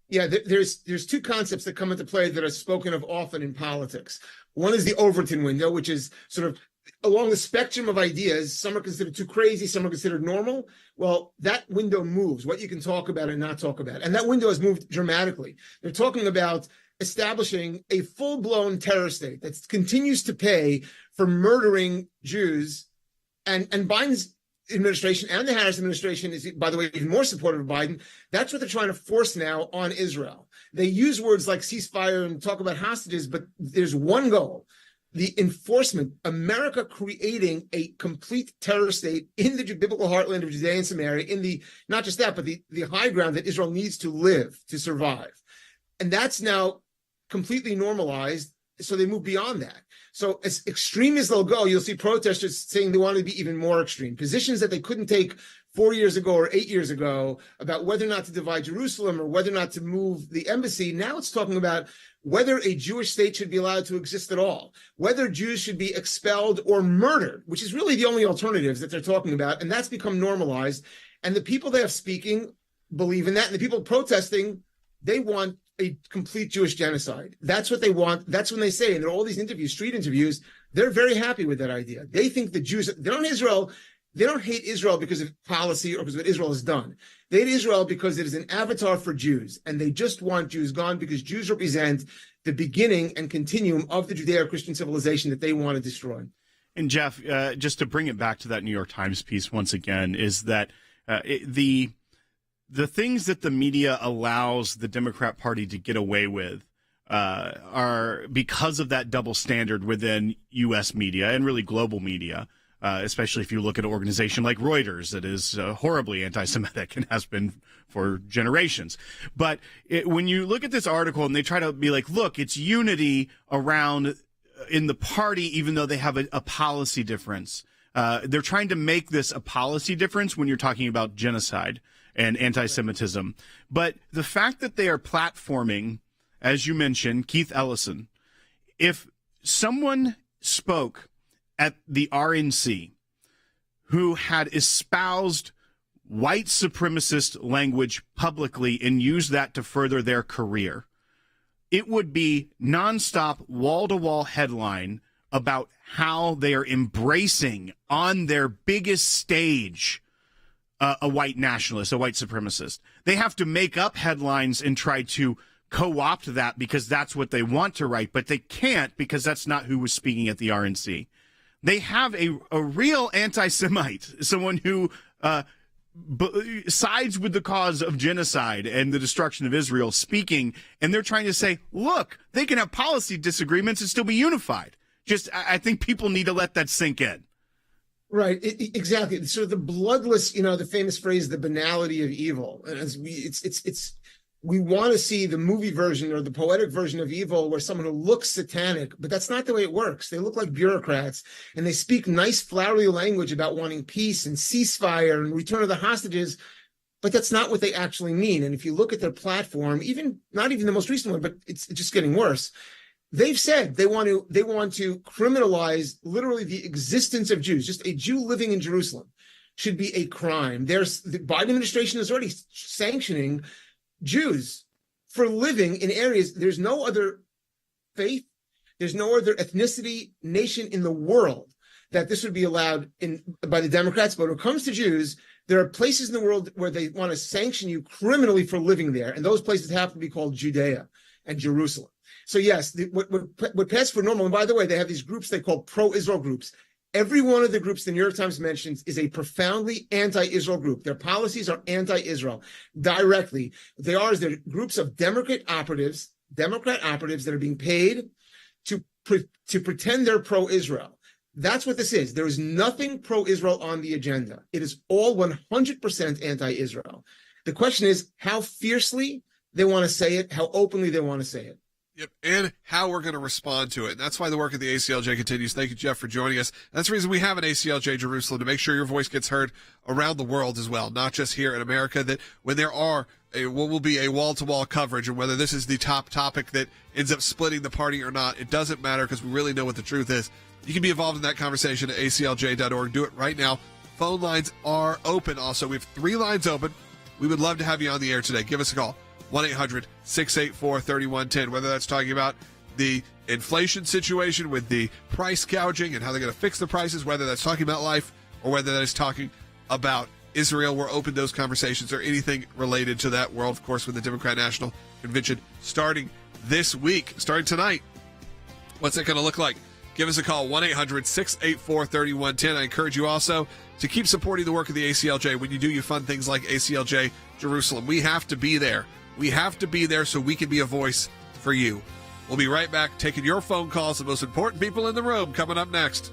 Yeah, there's two concepts that come into play that are spoken of often in politics. One is the Overton window, which is sort of along the spectrum of ideas. Some are considered too crazy, some are considered normal. Well, that window moves, what you can talk about and not talk about. And that window has moved dramatically. They're talking about establishing a full-blown terror state that continues to pay for murdering Jews. And Biden's administration and the Harris administration is, by the way, even more supportive of Biden. That's what they're trying to force now on Israel. They use words like ceasefire and talk about hostages, but there's one goal: the enforcement, America creating a complete terror state in the biblical heartland of Judea and Samaria, in the, not just that, but the high ground that Israel needs to live, to survive. And that's now completely normalized, so they move beyond that. So as extreme as they'll go, you'll see protesters saying they want to be even more extreme. Positions that they couldn't take 4 years ago or 8 years ago about whether or not to divide Jerusalem or whether or not to move the embassy. Now it's talking about whether a Jewish state should be allowed to exist at all, whether Jews should be expelled or murdered, which is really the only alternatives that they're talking about. And that's become normalized. And the people they have speaking believe in that. And the people protesting, they want a complete Jewish genocide. That's what they want. That's when they say, and there are all these interviews, street interviews, they're very happy with that idea. They think the Jews, they don't hate Israel because of policy or because of what Israel has done. They hate Israel because it is an avatar for Jews, and they just want Jews gone because Jews represent the beginning and continuum of the Judeo-Christian civilization that they want to destroy. And Jeff, just to bring it back to that New York Times piece once again, is that the things that the media allows the Democrat Party to get away with are because of that double standard within U.S. media and really global media. Especially if you look at an organization like Reuters that is horribly anti-Semitic and has been for generations. But when you look at this article and they try to be like, look, it's unity around in the party, even though they have a policy difference. They're trying to make this a policy difference when you're talking about genocide and anti-Semitism. But the fact that they are platforming, as you mentioned, Keith Ellison, if someone spoke at the RNC who had espoused white supremacist language publicly and used that to further their career, it would be nonstop, wall-to-wall headline about how they are embracing on their biggest stage a white nationalist, a white supremacist. They have to make up headlines and try to co-opt that because that's what they want to write, but they can't because that's not who was speaking at the RNC. They have a real anti-Semite, someone who sides with the cause of genocide and the destruction of Israel speaking, and they're trying to say, look, they can have policy disagreements and still be unified. I think people need to let that sink in. Right, exactly. So the bloodless, the famous phrase, the banality of evil. And we want to see the movie version or the poetic version of evil where someone who looks satanic, but that's not the way it works. They look like bureaucrats and they speak nice, flowery language about wanting peace and ceasefire and return of the hostages, but that's not what they actually mean. And if you look at their platform, not even the most recent one, but it's just getting worse. They've said they want to criminalize literally the existence of Jews. Just a Jew living in Jerusalem should be a crime. The Biden administration is already sanctioning Jews for living in areas. There's no other faith, there's no other ethnicity, nation in the world that this would be allowed by the Democrats. But when it comes to Jews, there are places in the world where they want to sanction you criminally for living there. And those places have to be called Judea and Jerusalem. So yes, what passed for normal, and by the way, they have these groups they call pro-Israel groups. Every one of the groups the New York Times mentions is a profoundly anti-Israel group. Their policies are anti-Israel directly. They're groups of Democrat operatives that are being paid to pretend they're pro-Israel. That's what this is. There is nothing pro-Israel on the agenda. It is all 100% anti-Israel. The question is how fiercely they want to say it, how openly they want to say it. Yep, and how we're going to respond to it. And that's why the work of the ACLJ continues. Thank you, Jeff, for joining us. That's the reason we have an ACLJ Jerusalem, to make sure your voice gets heard around the world as well, not just here in America, that when there are what will be a wall-to-wall coverage, and whether this is the top topic that ends up splitting the party or not, it doesn't matter because we really know what the truth is. You can be involved in that conversation at aclj.org. Do it right now. Phone lines are open also. We have 3 lines open. We would love to have you on the air today. Give us a call. 1-800-684-3110, whether that's talking about the inflation situation with the price gouging and how they're going to fix the prices, whether that's talking about life or whether that is talking about Israel. We're open to those conversations or anything related to that world, of course, with the Democrat National Convention starting this week, starting tonight. What's that going to look like? Give us a call, 1-800-684-3110. I encourage you also to keep supporting the work of the ACLJ. When you do, you fund things like ACLJ Jerusalem. We have to be there. We have to be there so we can be a voice for you. We'll be right back taking your phone calls, the most important people in the room, coming up next.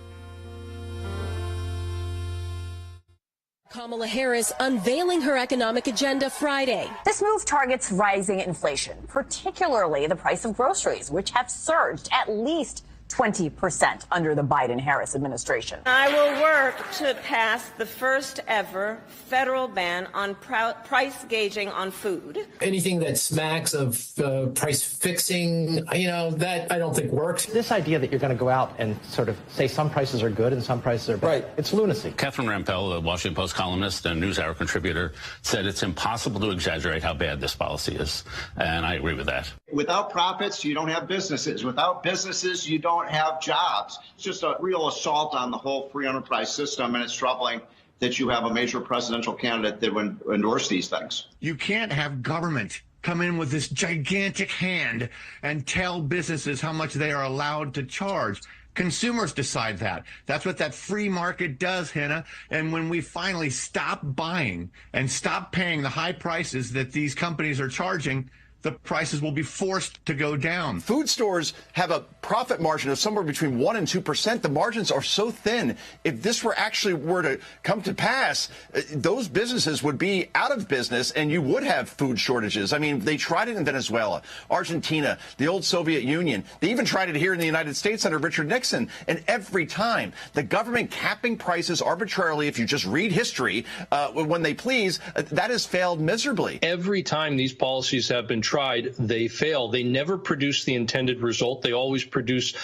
Kamala Harris unveiling her economic agenda Friday. This move targets rising inflation, particularly the price of groceries, which have surged at least 20% under the Biden-Harris administration. I will work to pass the first ever federal ban on price gauging on food. Anything that smacks of price fixing, that I don't think works. This idea that you're going to go out and sort of say some prices are good and some prices are bad, right. It's lunacy. Catherine Rampell, the Washington Post columnist and NewsHour contributor, said it's impossible to exaggerate how bad this policy is, and I agree with that. Without profits, you don't have businesses. Without businesses, you don't have jobs. It's just a real assault on the whole free enterprise system, and it's troubling that you have a major presidential candidate that would endorse these things. You can't have government come in with this gigantic hand and tell businesses how much they are allowed to charge. Consumers decide that. That's what that free market does, Hannah. And when we finally stop buying and stop paying the high prices that these companies are charging, the prices will be forced to go down. Food stores have a profit margin of somewhere between 1% and 2%. The margins are so thin. If this were to come to pass, those businesses would be out of business and you would have food shortages. I mean, they tried it in Venezuela, Argentina, the old Soviet Union. They even tried it here in the United States under Richard Nixon. And every time the government capping prices arbitrarily, if you just read history, when they please, that has failed miserably. Every time these policies have been tried, they fail. They never produce the intended result. They always produce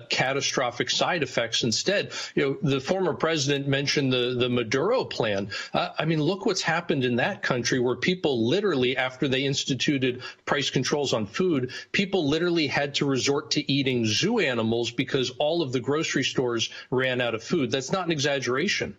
catastrophic side effects instead. The former president mentioned the Maduro plan. I mean, look what's happened in that country, where people literally, after they instituted price controls on food, people literally had to resort to eating zoo animals because all of the grocery stores ran out of food. That's not an exaggeration.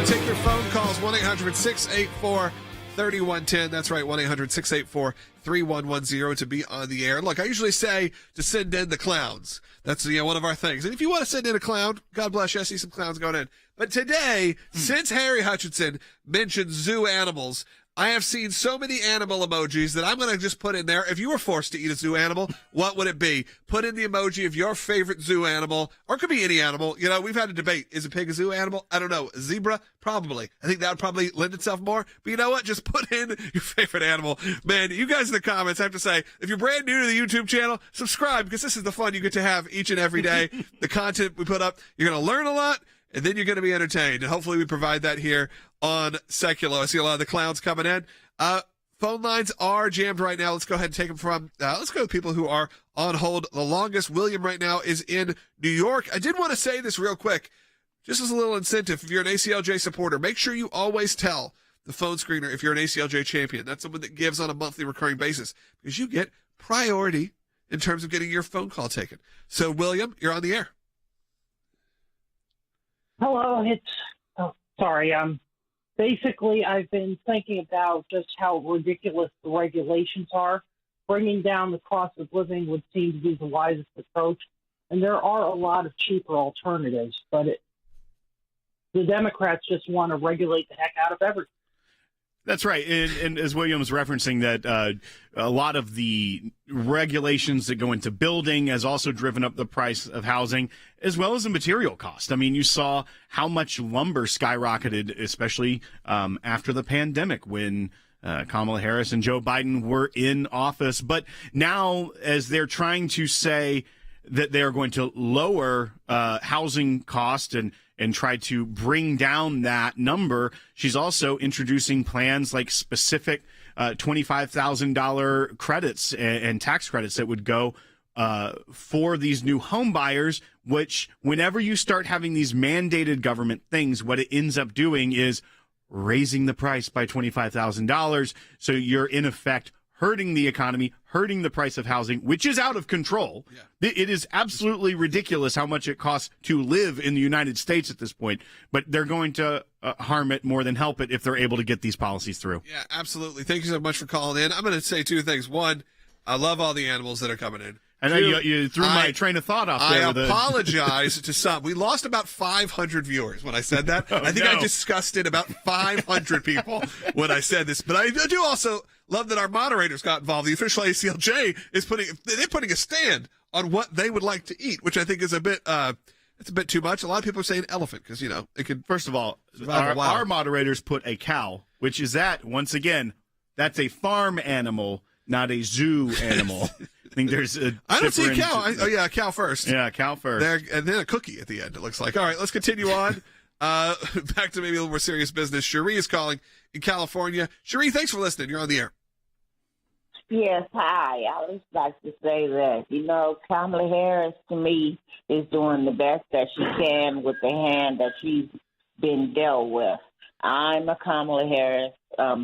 Take your phone calls, 1-800-684-3110. That's right, 1-800-684-3110 to be on the air. Look, I usually say to send in the clowns. That's one of our things. And if you want to send in a clown, God bless you, I see some clowns going in. But today, since Harry Hutchinson mentioned zoo animals, I have seen so many animal emojis that I'm going to just put in there. If you were forced to eat a zoo animal, what would it be? Put in the emoji of your favorite zoo animal, or it could be any animal. We've had a debate. Is a pig a zoo animal? I don't know. A zebra? Probably. I think that would probably lend itself more. But you know what? Just put in your favorite animal. Man, you guys in the comments have to say, if you're brand new to the YouTube channel, subscribe, because this is the fun you get to have each and every day. The content we put up, you're going to learn a lot, and then you're going to be entertained. And hopefully we provide that here on Sekulow. I see a lot of the clowns coming in. Phone lines are jammed right now. Let's go ahead and take them from, let's go with people who are on hold the longest. William right now is in New York. I did want to say this real quick, just as a little incentive. If you're an ACLJ supporter, make sure you always tell the phone screener if you're an ACLJ champion. That's someone that gives on a monthly recurring basis, because you get priority in terms of getting your phone call taken. So, William, you're on the air. Hello, sorry. Basically, I've been thinking about just how ridiculous the regulations are. Bringing down the cost of living would seem to be the wisest approach. And there are a lot of cheaper alternatives, but the Democrats just want to regulate the heck out of everything. That's right. And as William's referencing, that a lot of the regulations that go into building has also driven up the price of housing, as well as the material cost. I mean, you saw how much lumber skyrocketed, especially after the pandemic, when Kamala Harris and Joe Biden were in office. But now, as they're trying to say that they're going to lower housing cost and try to bring down that number, she's also introducing plans like specific $25,000 credits and tax credits that would go for these new home buyers, which whenever you start having these mandated government things, what it ends up doing is raising the price by $25,000. So you're in effect hurting the economy, hurting the price of housing, which is out of control. Yeah. It is absolutely ridiculous how much it costs to live in the United States at this point, but they're going to harm it more than help it if they're able to get these policies through. Yeah, absolutely. Thank you so much for calling in. I'm going to say two things. One, I love all the animals that are coming in. I know you threw my train of thought off there. I apologize to some. We lost about 500 viewers when I said that. I think I disgusted about 500 people when I said this. But I do also love that our moderators got involved. The official ACLJ is putting a stand on what they would like to eat, which I think is a bit it's a bit too much. A lot of people are saying elephant because, it could. First of all, our moderators put a cow, which is once again, that's a farm animal, not a zoo animal. I think there's I don't see a cow. A cow first. Yeah, cow first. And then a cookie at the end, it looks like. All right, let's continue on. Back to maybe a little more serious business. Cherie is calling in California. Cherie, thanks for listening. You're on the air. Yes, hi. I would just like to say that, Kamala Harris, to me, is doing the best that she can with the hand that she's been dealt with. I'm a Kamala Harris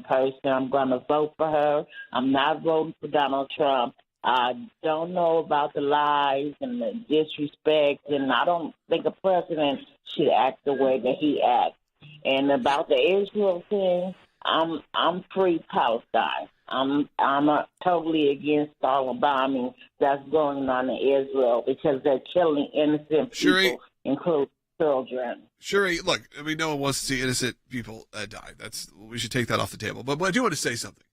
person. I'm going to vote for her. I'm not voting for Donald Trump. I don't know about the lies and the disrespect, and I don't think a president should act the way that he acts. And about the Israel thing, I'm free Palestine. I'm totally against all the bombing that's going on in Israel because they're killing innocent people, including children. Sure, look, I mean, no one wants to see innocent people die. We should take that off the table. But I do want to say something.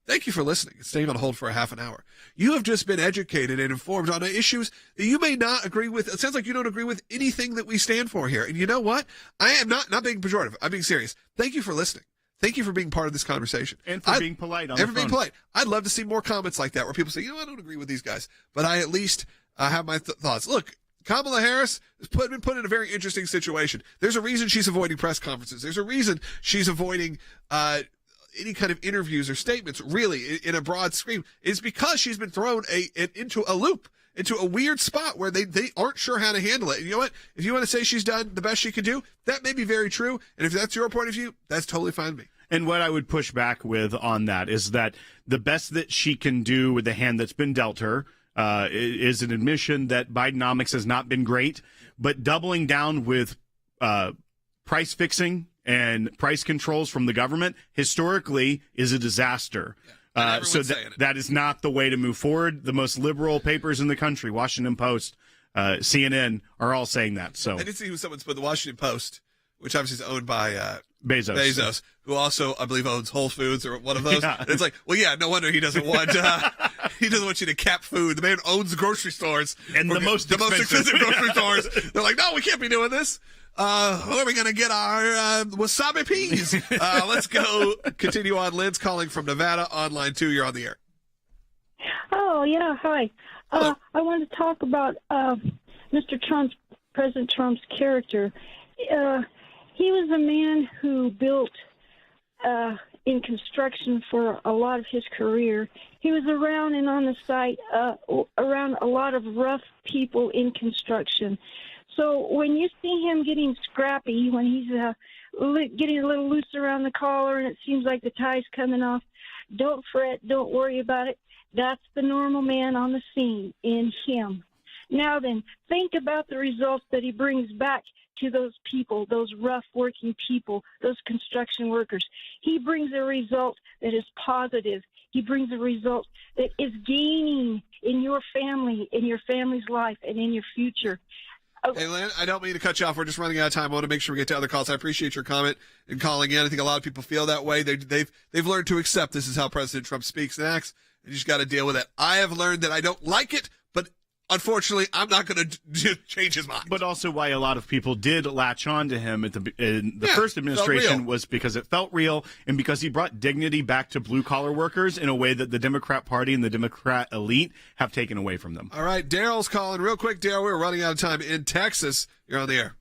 Thank you for listening and staying on hold for a half an hour. You have just been educated and informed on issues that you may not agree with. It sounds like you don't agree with anything that we stand for here. And you know what? I am not being pejorative. I'm being serious. Thank you for listening. Thank you for being part of this conversation. And for being polite on the phone. Being polite. I'd love to see more comments like that where people say, I don't agree with these guys. But I at least have my thoughts. Look, Kamala Harris has been put in a very interesting situation. There's a reason she's avoiding press conferences. There's a reason she's avoiding any kind of interviews or statements, really, in a broad scheme. It's because she's been thrown into a loop, into a weird spot where they aren't sure how to handle it. And you know what? If you want to say she's done the best she can do, that may be very true. And if that's your point of view, that's totally fine with me. And what I would push back with on that is that the best that she can do with the hand that's been dealt her is an admission that Bidenomics has not been great, but doubling down with price fixing and price controls from the government historically is a disaster. So that is not the way to move forward. The most liberal papers in the country, Washington Post, CNN, are all saying that. So I did see who someone put the Washington Post, which obviously is owned by Bezos, who also, I believe, owns Whole Foods or one of those. Yeah. It's like, well, yeah, no wonder he doesn't want you to cap food. The man owns grocery stores and the most expensive grocery stores. They're like, no, we can't be doing this. Where are we going to get our wasabi peas? Let's go continue on. Lynn's calling from Nevada on line 2. You're on the air. Oh, yeah. Hi. I wanted to talk about President Trump's character. He was a man who built in construction for a lot of his career. He was around and on the site around a lot of rough people in construction. So when you see him getting scrappy, when he's getting a little loose around the collar and it seems like the tie's coming off, don't fret, don't worry about it. That's the normal man on the scene in him. Now then, think about the results that he brings back to those people, those rough working people, those construction workers. He brings a result that is positive. He brings a result that is gaining in your family, in your family's life, and in your future. Hey, Lynn, I don't mean to cut you off. We're just running out of time. I want to make sure we get to other calls. I appreciate your comment and calling in. I think a lot of people feel that way. They've learned to accept this is how President Trump speaks and acts, and you just got to deal with it. I have learned that I don't like it, but unfortunately, I'm not going to change his mind. But also why a lot of people did latch on to him in the first administration was because it felt real and because he brought dignity back to blue-collar workers in a way that the Democrat Party and the Democrat elite have taken away from them. All right, Daryl's calling. Real quick, Daryl, we're running out of time in Texas. You're on the air.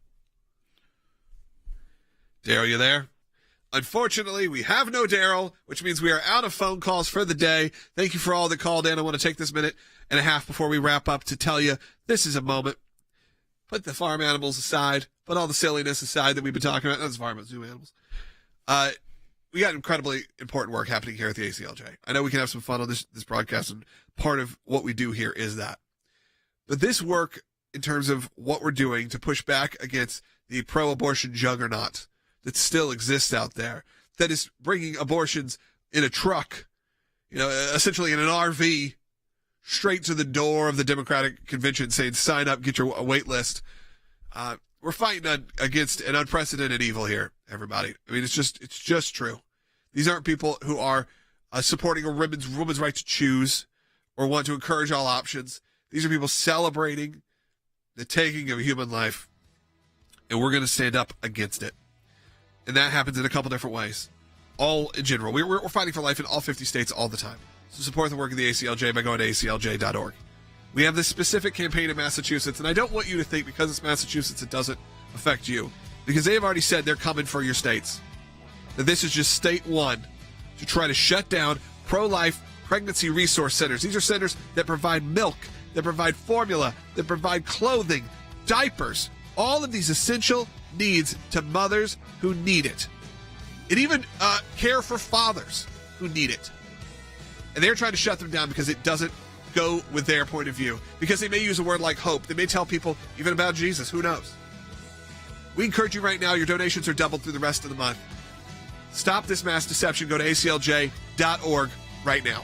Daryl, you there? Unfortunately, we have no Daryl, which means we are out of phone calls for the day. Thank you for all that called in. I want to take this minute and a half before we wrap up to tell you this is a moment. Put the farm animals aside. Put all the silliness aside that we've been talking about. That's farm zoo animals. We got incredibly important work happening here at the ACLJ. I know we can have some fun on this broadcast, and part of what we do here is that. But this work, in terms of what we're doing to push back against the pro-abortion juggernaut that still exists out there, that is bringing abortions in a truck, essentially in an RV, straight to the door of the Democratic convention saying, sign up, get your wait list. We're fighting against an unprecedented evil here, everybody. I mean, it's just true. These aren't people who are supporting a woman's right to choose or want to encourage all options. These are people celebrating the taking of a human life, and we're going to stand up against it. And that happens in a couple different ways. All in general. We're fighting for life in all 50 states all the time. So support the work of the ACLJ by going to aclj.org. We have this specific campaign in Massachusetts, and I don't want you to think because it's Massachusetts it doesn't affect you. Because they have already said they're coming for your states. That this is just state one to try to shut down pro-life pregnancy resource centers. These are centers that provide milk, that provide formula, that provide clothing, diapers, all of these essential needs to mothers who need it. And even care for fathers who need it. And they're trying to shut them down because it doesn't go with their point of view. Because they may use a word like hope. They may tell people even about Jesus. Who knows? We encourage you right now. Your donations are doubled through the rest of the month. Stop this mass deception. Go to aclj.org right now.